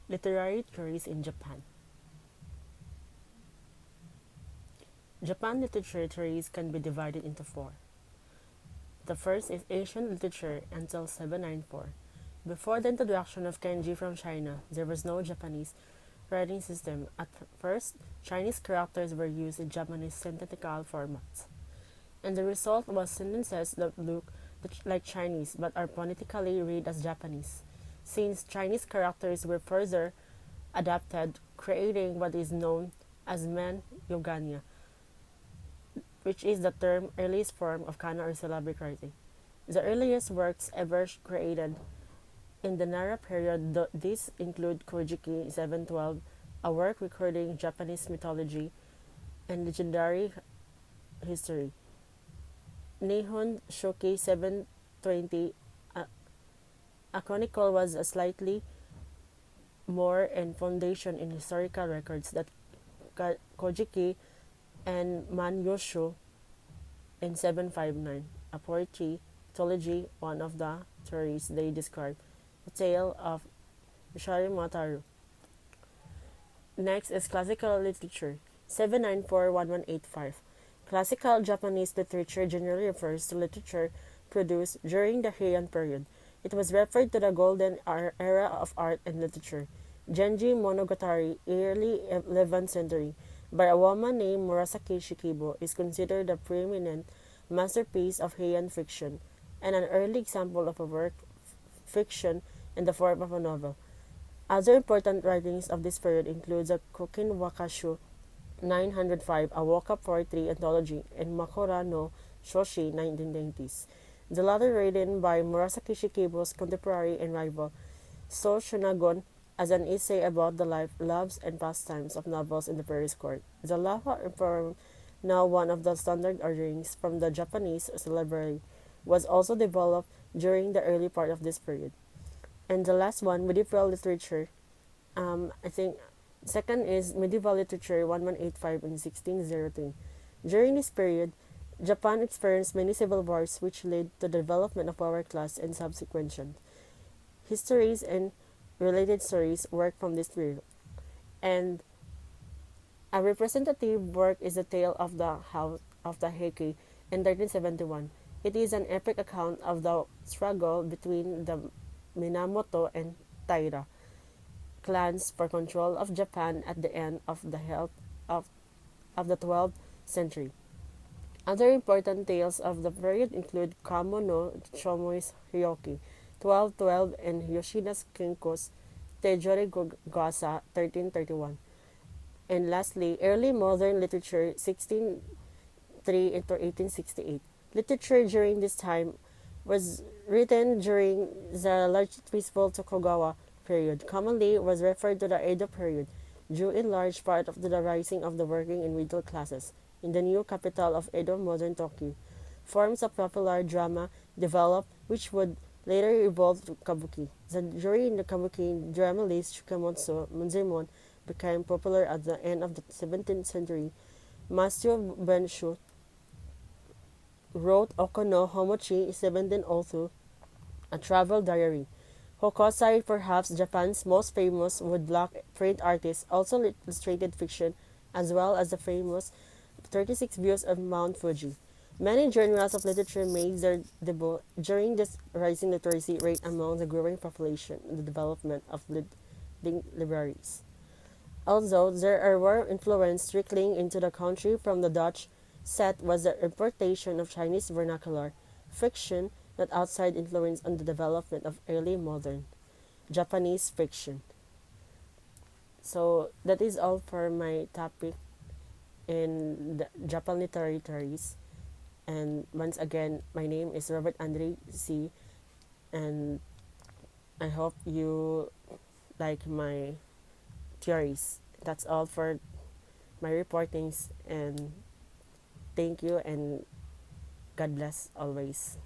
Literary theories in Japan. Japan literature theories can be divided into four. The first is ancient literature until 794. Before the introduction of kanji from China, there was no Japanese writing system. At first, Chinese characters were used in Japanese synthetical formats, and the result was sentences that look like Chinese but are phonetically read as Japanese. Since Chinese characters were further adapted, creating what is known as Men Yoganya, which is the term earliest form of kana or syllabic writing. The earliest works ever created in the Nara period, these include Kojiki 712, a work recording Japanese mythology and legendary history. Nihon Shoki 720, a chronicle was a slightly more and foundation in historical records that Kojiki and Manyoshu in 759, a poetry mythology, one of the theories they describe, the tale of Sharimataro. Next is classical literature, 794-1185. Classical Japanese literature generally refers to literature produced during the Heian period. It was referred to the golden era of art and literature. Genji Monogatari, early 11th century, by a woman named Murasaki Shikibu, is considered the preeminent masterpiece of Heian fiction and an early example of a work fiction in the form of a novel. Other important writings of this period include the Kokin Wakashu 905, a woke-up poetry anthology, and Makora no Shoshi 1990s. The latter written by Murasaki Shikibu's contemporary and rival, So Shunagon, as an essay about the life, loves, and pastimes of novels in the Paris court. The Lava Reform, now one of the standard orderings from the Japanese library, was also developed during the early part of this period. And the last one, medieval literature. I think second is medieval literature 1185 and 1603. During this period, Japan experienced many civil wars which led to the development of power class and subsequent histories and related stories work from this period. And a representative work is the Tale of the House of the Heike in 1371. It is an epic account of the struggle between the Minamoto and Taira clans for control of Japan at the end of the 12th century. Other important tales of the period include Kamo no Chomoi's Hyoki, 1212, and Yoshida Kinko's Tejori Gasa, 1331. And lastly, early modern literature, 1603 into 1868. Literature during this time was written during the large peaceful Tokugawa period. Commonly was referred to the Edo period, due in large part to the rising of the working and middle classes in the new capital of Edo, modern Tokyo. Forms of popular drama developed, which would later evolve to kabuki. During the kabuki, dramalist Shikamatsu Munzemon became popular at the end of the 17th century. Masio Benshu wrote Okono Homochi 1702, a travel diary. Hokusai, perhaps Japan's most famous woodblock print artist, also illustrated fiction as well as the famous 36 Views of Mount Fuji. Many genres of literature made their debut during this rising literacy rate among the growing population and the development of leading libraries. Although there were influences trickling into the country from the Dutch, set was the importation of Chinese vernacular fiction that outside influence on the development of early modern Japanese fiction. So that is all for my topic in the Japan literary theories. And once again, my name is Robert Andre C. And I hope you like my theories. That's all for my reportings, and thank you and God bless always.